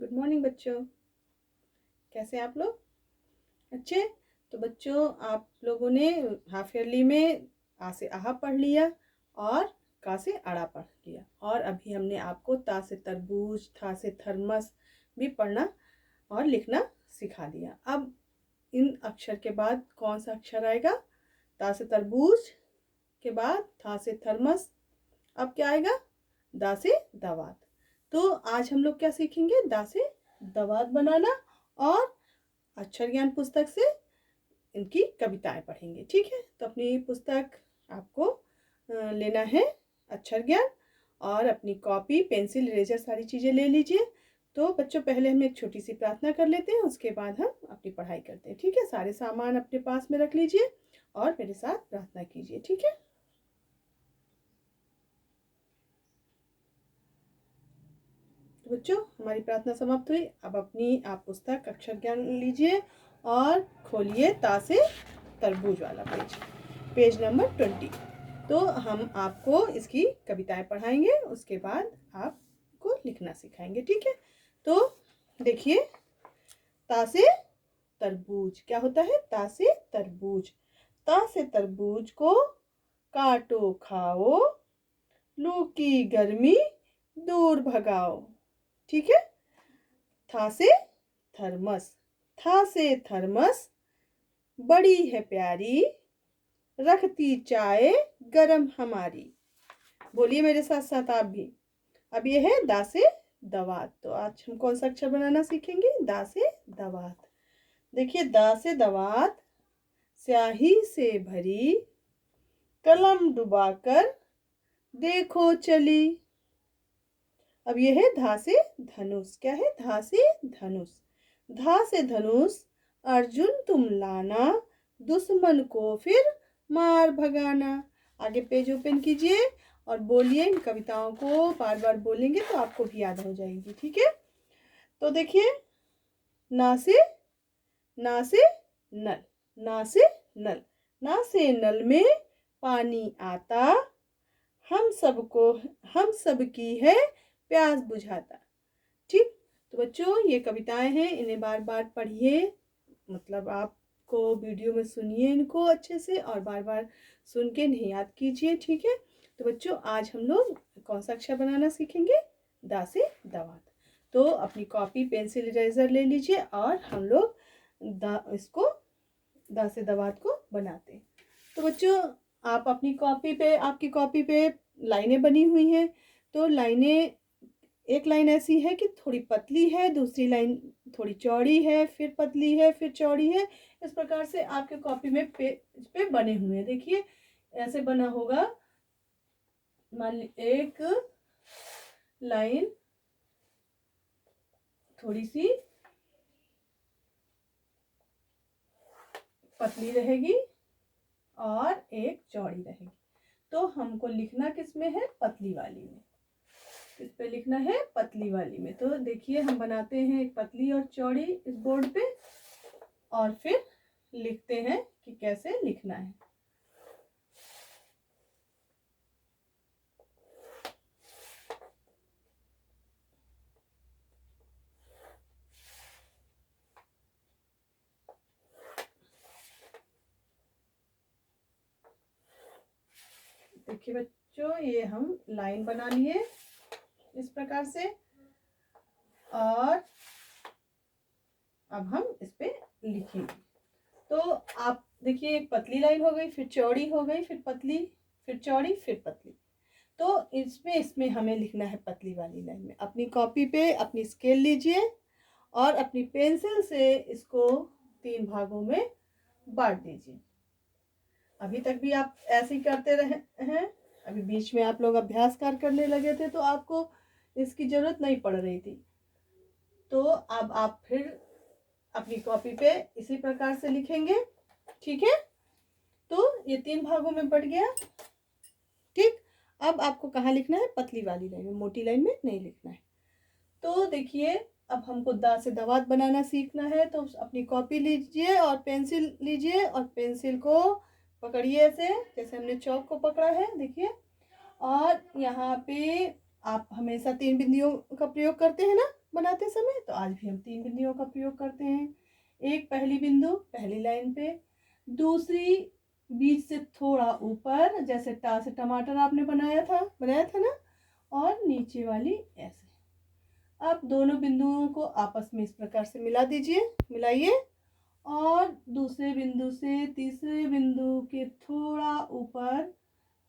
Good morning बच्चों। कैसे हैं आप लोग? अच्छे। तो बच्चों, आप लोगों ने हाफ ईयरली में आ से आहा पढ़ लिया और का से अड़ा पढ़ लिया, और अभी हमने आपको ता से तरबूज, था से थर्मस भी पढ़ना और लिखना सिखा दिया। अब इन अक्षर के बाद कौन सा अक्षर आएगा? ता से तरबूज के बाद था से थर्मस, अब क्या आएगा? दा से दावात। तो आज हम लोग क्या सीखेंगे? दा से दावात बनाना, और अक्षर ज्ञान पुस्तक से इनकी कविताएं पढ़ेंगे। ठीक है, तो अपनी पुस्तक आपको लेना है अक्षर ज्ञान, और अपनी कॉपी, पेंसिल, इरेजर सारी चीज़ें ले लीजिए। तो बच्चों, पहले हम एक छोटी सी प्रार्थना कर लेते हैं, उसके बाद हम अपनी पढ़ाई करते हैं। ठीक है, सारे सामान अपने पास में रख लीजिए और मेरे साथ प्रार्थना कीजिए। ठीक है। तो बच्चों, हमारी प्रार्थना समाप्त हुई। अब अपनी आप पुस्तक अक्षर ज्ञान लीजिए और खोलिए ता से तरबूज वाला पेज, पेज नंबर 20। तो हम आपको इसकी कविताएं पढ़ाएंगे, उसके बाद आपको लिखना सिखाएंगे। ठीक है, तो देखिए, ता से तरबूज क्या होता है? ता से तरबूज। ता से तरबूज को काटो खाओ, लू की गर्मी दूर भगाओ। ठीक है। था से थर्मस। था से थर्मस बड़ी है प्यारी, रखती चाय गरम हमारी। बोलिए मेरे साथ साथ आप भी। अब ये है दा से दवात। तो आज हम कौन सा अक्षर बनाना सीखेंगे? दा से दवात। देखिए, दा से दवात स्याही से भरी, कलम डुबाकर देखो चली। अब ये है धा से धनुष। क्या है? धा से धनुष। धा से धनुष अर्जुन तुम लाना, दुश्मन को फिर मार भगाना। आगे पेज ओपन कीजिए और बोलिए। इन कविताओं को बार बार बोलेंगे तो आपको भी याद हो जाएगी। ठीक है, तो देखिए, ना से नल, ना से नल, ना से नल में पानी आता, हम सब की है प्यास बुझाता। ठीक, तो बच्चों, ये कविताएं हैं, इन्हें बार बार पढ़िए। मतलब आपको वीडियो में सुनिए इनको अच्छे से, और बार बार सुन के इन्हें याद कीजिए। ठीक है, तो बच्चों, आज हम लोग कौन सा अक्षर बनाना सीखेंगे? दा से दावात। तो अपनी कॉपी, पेंसिल, इरेजर ले लीजिए और हम लोग इसको दा से दावात को बनाते हैं। तो बच्चों, आप अपनी कॉपी पे, आपकी कॉपी पे लाइनें बनी हुई हैं। तो लाइनें, एक लाइन ऐसी है कि थोड़ी पतली है, दूसरी लाइन थोड़ी चौड़ी है, फिर पतली है, फिर चौड़ी है। इस प्रकार से आपके कॉपी में पेज पे बने हुए हैं। देखिए, ऐसे बना होगा। मान ली एक लाइन थोड़ी सी पतली रहेगी और एक चौड़ी रहेगी। तो हमको लिखना किस में है? पतली वाली में। किस पे लिखना है? पतली वाली में। तो देखिए, हम बनाते हैं एक पतली और चौड़ी इस बोर्ड पे, और फिर लिखते हैं कि कैसे लिखना है। देखिए बच्चों, ये हम लाइन बना लिए इस प्रकार से, और अब हम इस पे लिखेंगे। तो आप देखिए, एक पतली लाइन हो गई, फिर चौड़ी हो गई, फिर पतली, फिर चौड़ी, फिर पतली। तो इसमें हमें लिखना है पतली वाली लाइन में। अपनी कॉपी पे अपनी स्केल लीजिए और अपनी पेंसिल से इसको 3 भागों में बांट दीजिए। अभी तक भी आप ऐसे ही करते रहे हैं। अभी बीच में आप लोग अभ्यास कार्य करने लगे थे तो आपको इसकी जरूरत नहीं पड़ रही थी। तो अब आप फिर अपनी कॉपी पे इसी प्रकार से लिखेंगे। ठीक है, तो ये 3 भागों में बट गया। ठीक, अब आपको कहाँ लिखना है? पतली वाली लाइन में, मोटी लाइन में नहीं लिखना है। तो देखिए, अब हमको दा से दावात बनाना सीखना है। तो अपनी कॉपी लीजिए और पेंसिल लीजिए, और पेंसिल को पकड़िए ऐसे, जैसे हमने चौक को पकड़ा है। देखिए, और यहाँ पे आप हमेशा 3 बिंदियों का प्रयोग करते हैं ना, बनाते समय, तो आज भी हम 3 बिंदियों का प्रयोग करते हैं। एक पहली बिंदु पहली लाइन पे, दूसरी बीच से थोड़ा ऊपर, जैसे टा से टमाटर आपने बनाया था ना, और नीचे वाली ऐसे। अब दोनों बिंदुओं को आपस में इस प्रकार से मिला दीजिए, मिलाइए, और दूसरे बिंदु से तीसरे बिंदु के थोड़ा ऊपर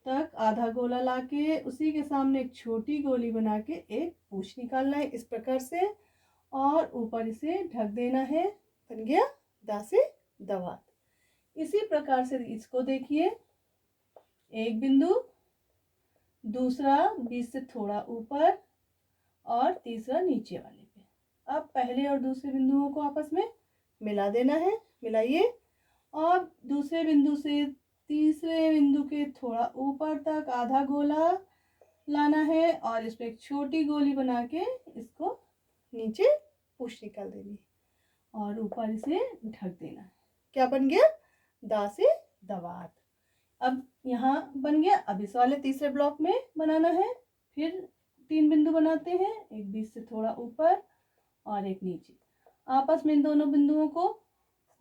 तक आधा गोला लाके उसी के सामने एक छोटी गोली बना के एक पूंछ निकालना है इस प्रकार से, और ऊपर इसे ढक देना है। बन गया दा से दवात। इसी प्रकार से इसको देखिए, एक बिंदु, दूसरा बीच से थोड़ा ऊपर, और तीसरा नीचे वाले पे। अब पहले और दूसरे बिंदुओं को आपस में मिला देना है, मिलाइए, और दूसरे बिंदु से तीसरे बिंदु के थोड़ा ऊपर तक आधा गोला लाना है, और इस पर एक छोटी गोली बना के इसको नीचे पुश निकाल देनी है, और ऊपर इसे ढक देना है। क्या बन गया? दा से दवात। अब यहाँ बन गया। अब इस वाले तीसरे ब्लॉक में बनाना है। फिर 3 बिंदु बनाते हैं, एक बीच से थोड़ा ऊपर और एक नीचे। आपस में इन दोनों बिंदुओं को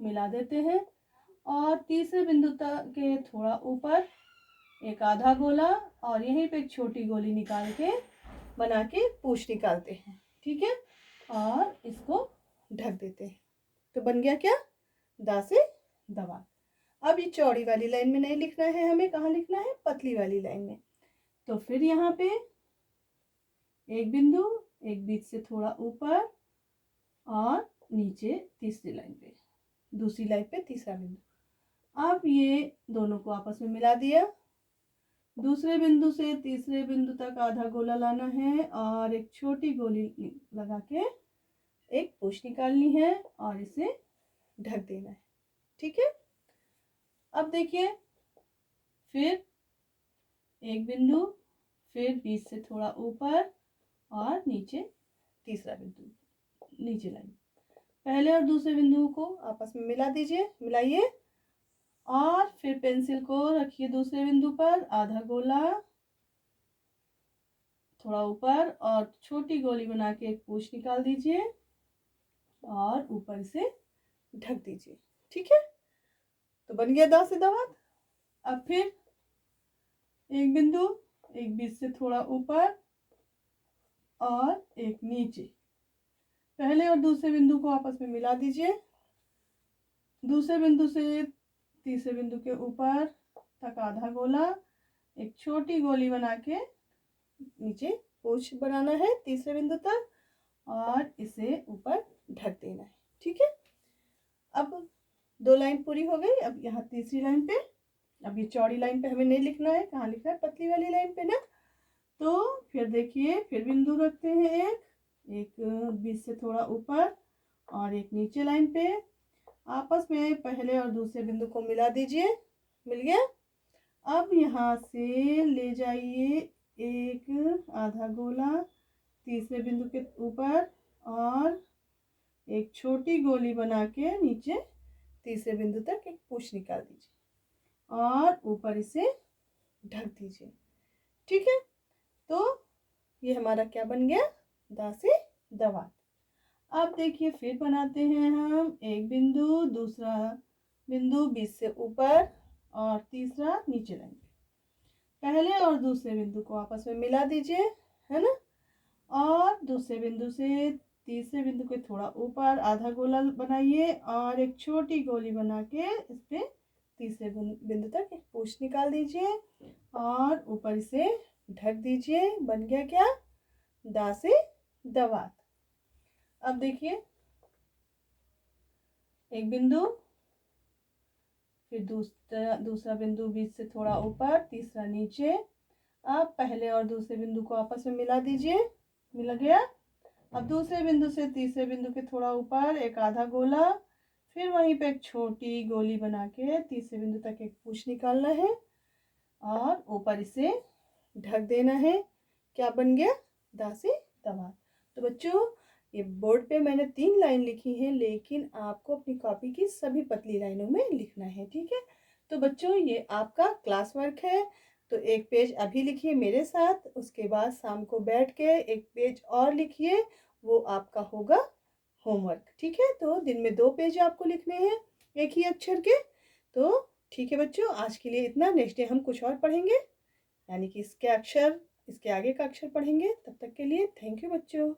मिला देते हैं, और तीसरे बिंदु तक के थोड़ा ऊपर एक आधा गोला, और यहीं पे एक छोटी गोली निकाल के बना के पूंछ निकालते हैं। ठीक है, और इसको ढक देते हैं। तो बन गया क्या? दा से दवा। अब ये चौड़ी वाली लाइन में नहीं लिखना है हमें, कहाँ लिखना है? पतली वाली लाइन में। तो फिर यहाँ पे एक बिंदु, एक बीच से थोड़ा ऊपर, और नीचे तीसरी लाइन पे, दूसरी लाइन पे तीसरा बिंदु। अब ये दोनों को आपस में मिला दिया। दूसरे बिंदु से तीसरे बिंदु तक आधा गोला लाना है, और एक छोटी गोली लगा के एक पूंछ निकालनी है, और इसे ढक देना है। ठीक है, अब देखिए, फिर एक बिंदु, फिर बीच से थोड़ा ऊपर, और नीचे तीसरा बिंदु, नीचे लाइन। पहले और दूसरे बिंदुओं को आपस में मिला दीजिए, मिलाइए, और फिर पेंसिल को रखिए दूसरे बिंदु पर, आधा गोला थोड़ा ऊपर, और छोटी गोली बना के एक पूंछ निकाल दीजिए, और ऊपर से ढक दीजिए। ठीक है, तो बन गया दा से दवात। अब फिर एक बिंदु, एक बीच से थोड़ा ऊपर, और एक नीचे। पहले और दूसरे बिंदु को आपस में मिला दीजिए, दूसरे बिंदु से तीसरे बिंदु के ऊपर तक आधा गोला, एक छोटी गोली बना के नीचे पूंछ बनाना है तीसरे बिंदु तक, और इसे ऊपर ढक देना है। ठीक है, अब 2 लाइन पूरी हो गई। अब यहाँ तीसरी लाइन पे, अब ये चौड़ी लाइन पे हमें नहीं लिखना है, कहाँ लिखना है? पतली वाली लाइन पे ना। तो फिर देखिए, फिर बिंदु रखते हैं, एक बीच से थोड़ा ऊपर, और एक नीचे लाइन पे। आपस में पहले और दूसरे बिंदु को मिला दीजिए, मिल गया। अब यहाँ से ले जाइए एक आधा गोला तीसरे बिंदु के ऊपर, और एक छोटी गोली बना के नीचे तीसरे बिंदु तक एक पूंछ निकाल दीजिए, और ऊपर इसे ढक दीजिए। ठीक है, तो ये हमारा क्या बन गया? दा से दवात। अब देखिए, फिर बनाते हैं हम एक बिंदु, दूसरा बिंदु बीच से ऊपर, और तीसरा नीचे लाइन पे। पहले और दूसरे बिंदु को आपस में मिला दीजिए, है ना, और दूसरे बिंदु से तीसरे बिंदु के थोड़ा ऊपर आधा गोला बनाइए, और एक छोटी गोली बना के इस पे तीसरे बिंदु तक एक पूंछ निकाल दीजिए, और ऊपर इसे ढक दीजिए। बन गया क्या? दा से दवात। अब देखिए, एक बिंदु, फिर दूसरा बिंदु बीच से थोड़ा ऊपर, तीसरा नीचे। अब पहले और दूसरे बिंदु को आपस में मिला दीजिए, मिल गया। अब दूसरे बिंदु से तीसरे बिंदु के थोड़ा ऊपर एक आधा गोला, फिर वहीं पे एक छोटी गोली बना के तीसरे बिंदु तक एक पूंछ निकालना है, और ऊपर इसे ढक देना है। क्या बन गया? दा से दवात। तो बच्चों, ये बोर्ड पे मैंने 3 लाइन लिखी हैं, लेकिन आपको अपनी कॉपी की सभी पतली लाइनों में लिखना है। ठीक है, तो बच्चों, ये आपका क्लास वर्क है। तो एक पेज अभी लिखिए मेरे साथ, उसके बाद शाम को बैठ के एक पेज और लिखिए, वो आपका होगा होमवर्क। ठीक है, तो दिन में 2 पेज आपको लिखने हैं एक ही अक्षर के। तो ठीक है बच्चों, आज के लिए इतना। नेक्स्ट डे हम कुछ और पढ़ेंगे, यानी कि इसके आगे का अक्षर पढ़ेंगे। तब तक के लिए थैंक यू बच्चों।